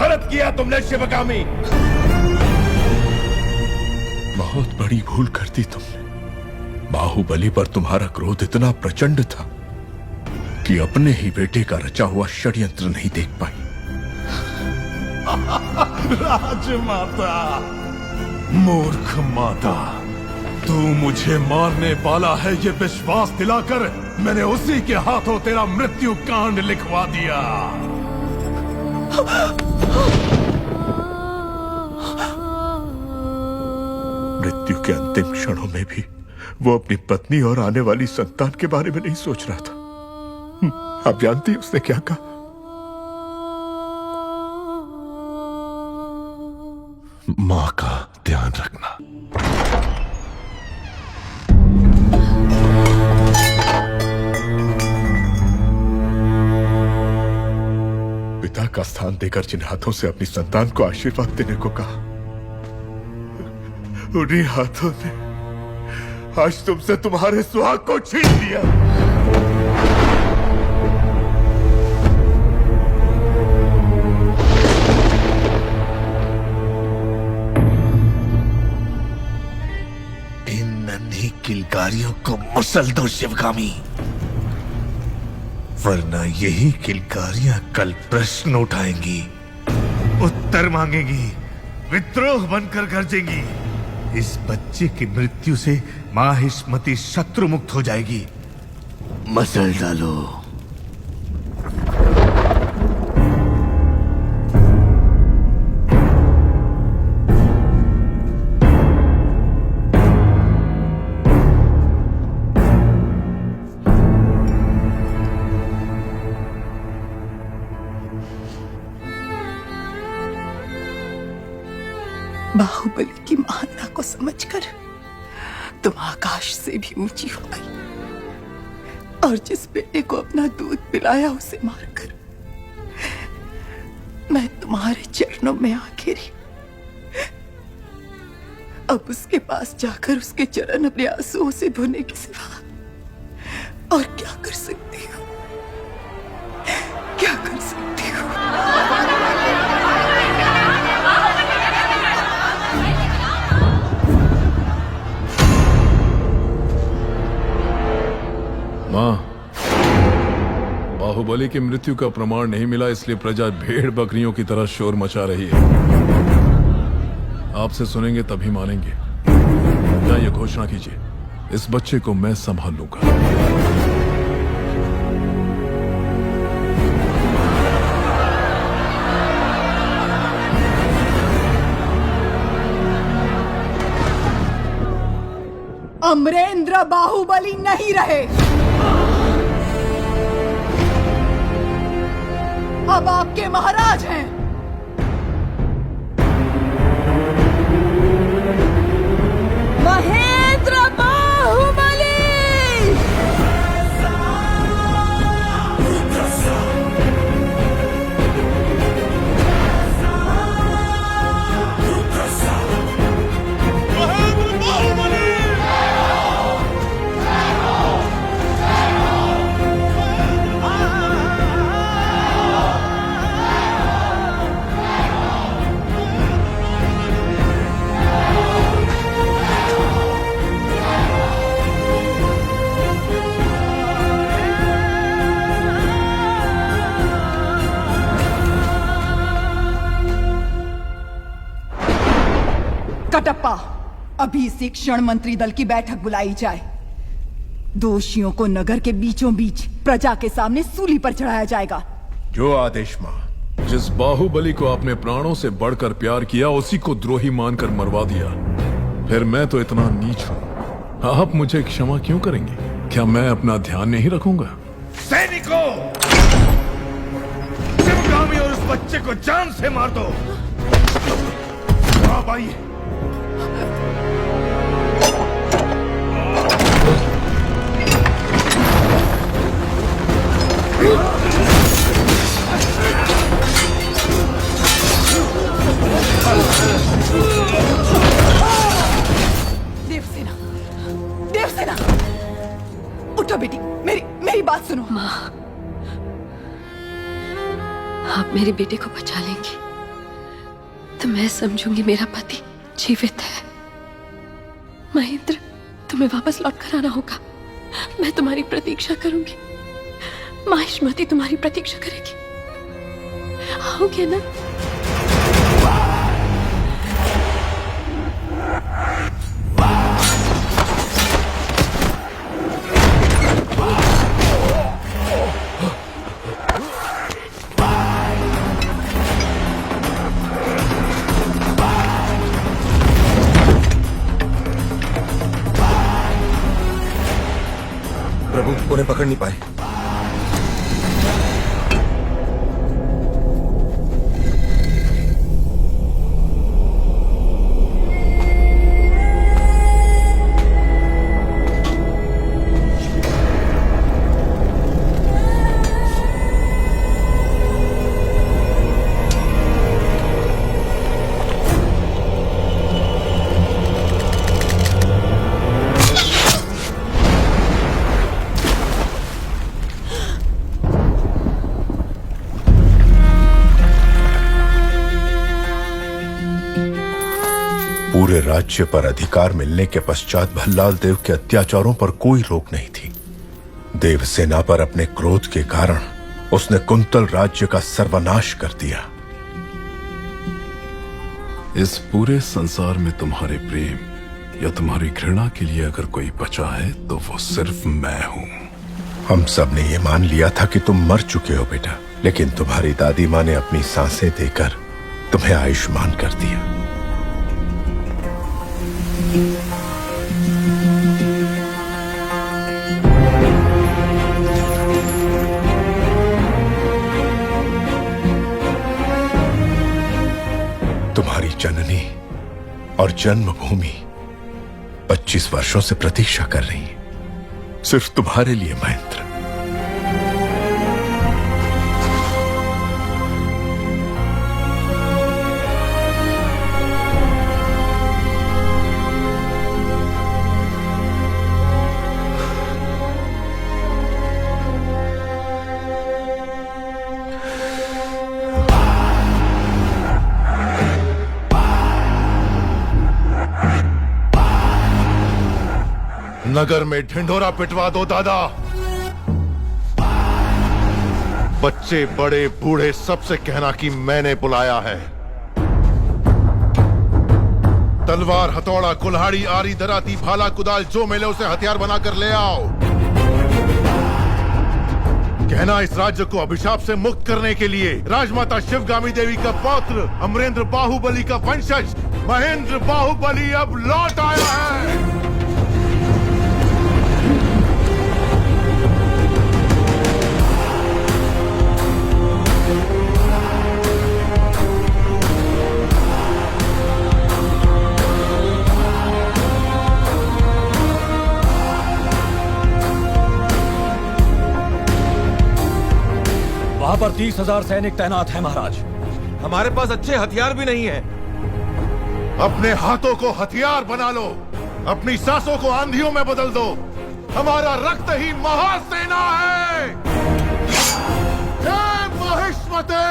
गलत किया तुमने शिवगामी। बहुत बड़ी भूल कर दी तुमने। बाहुबली पर तुम्हारा क्रोध इतना प्रचंड था कि अपने ही बेटे का रचा हुआ षड्यंत्र नहीं देख पाई। राजमाता, मूर्ख माता, तू मुझे मारने वाला है ये विश्वास दिलाकर मैंने उसी के हाथों तेरा मृत्यु कांड लिखवा दिया। मृत्यु के अंतिम क्षणों में भी वो अपनी पत्नी और आने वाली संतान के बारे में नहीं सोच रहा था। आप जानती हैं उसने क्या कहा? मां का ध्यान रखना। पिता का स्थान देकर जिन हाथों से अपनी संतान को आशीर्वाद देने को कहा, उन्हीं हाथों ने आज तुमसे तुम्हारे सुहाग को छीन लिया। इन नन्ही किलकारियों को मुसल दो शिवगामी, वरना यही किलकारियां कल प्रश्न उठाएंगी, उत्तर मांगेंगी, विद्रोह बनकर गरजेंगी। इस बच्चे की मृत्यु से माहिष्मती शत्रु मुक्त हो जाएगी। मसल डालो। बाहुबली की महानता को समझकर तुम आकाश से भी ऊंची हो गई और जिस बेटे को अपना दूध पिलाया उसे मारकर मैं तुम्हारे चरणों में आ गिरी। अब उसके पास जाकर उसके चरण अपने आंसुओं से धोने के सिवा और क्या कर सकती हूँ? क्या कर सकती हूँ? मां, बाहुबली की मृत्यु का प्रमाण नहीं मिला, इसलिए प्रजा भेड़ बकरियों की तरह शोर मचा रही है। आपसे सुनेंगे तभी मानेंगे। जाइए घोषणा कीजिए, इस बच्चे को मैं संभाल लूंगा। अमरेंद्र बाहुबली नहीं रहे। अब आपके महाराज हैं। महेंद्र बाहुबली। कटप्पा, अभी इसी क्षण मंत्री दल की बैठक बुलाई जाए। दोषियों को नगर के बीचों बीच प्रजा के सामने सूली पर चढ़ाया जाएगा। जो आदेश मां। जिस बाहुबली को आपने प्राणों से बढ़कर प्यार किया, उसी को द्रोही मानकर मरवा दिया। फिर मैं तो इतना नीच हूं, आप मुझे क्षमा क्यों करेंगे? क्या मैं अपना ध्यान नहीं रखूंगा? सैनिकों, शिवगामी और उस बच्चे को जान से मार दो। आप आइए। देवसेना, देवसेना, उठो बेटी, मेरी बात सुनो। माँ, आप मेरे बेटे को बचा लेंगी। तो मैं समझूंगी मेरा पति जीवित है। महेंद्र, तुम्हें वापस लौट कर आना होगा। मैं तुम्हारी प्रतीक्षा करूंगी। माहिष्मती तुम्हारी प्रतीक्षा करेगी। आओगे ना? प्रभु, उन्हें पकड़ नहीं पाए। पूरे राज्य पर अधिकार मिलने के पश्चात भल्लाल देव के अत्याचारों पर कोई रोक नहीं थी। देवसेना पर अपने क्रोध के कारण उसने कुंतल राज्य का सर्वनाश कर दिया। इस पूरे संसार में तुम्हारे प्रेम या तुम्हारी घृणा के लिए अगर कोई बचा है तो वो सिर्फ मैं हूं। हम सब ने ये मान लिया था कि तुम मर चुके हो बेटा, लेकिन तुम्हारी दादी माँ ने अपनी सांसें देकर तुम्हें आयुष्मान कर दिया। तुम्हारी जननी और जन्मभूमि 25 वर्षों से प्रतीक्षा कर रही है, सिर्फ तुम्हारे लिए महेंद्र। नगर में ढिंढोरा पिटवा दो दादा। बच्चे बड़े बूढ़े सबसे कहना कि मैंने बुलाया है। तलवार, हथौड़ा, कुल्हाड़ी, आरी, दराती, भाला, कुदाल जो मिले उसे हथियार बनाकर ले आओ। कहना इस राज्य को अभिशाप से मुक्त करने के लिए राजमाता शिवगामी देवी का पौत्र अमरेंद्र बाहुबली का वंशज महेंद्र बाहुबली अब लौट आया है। वहां पर 30,000 सैनिक तैनात हैं महाराज। हमारे पास अच्छे हथियार भी नहीं है। अपने हाथों को हथियार बना लो, अपनी सांसों को आंधियों में बदल दो। हमारा रक्त ही महासेना है। जय महिष्मती।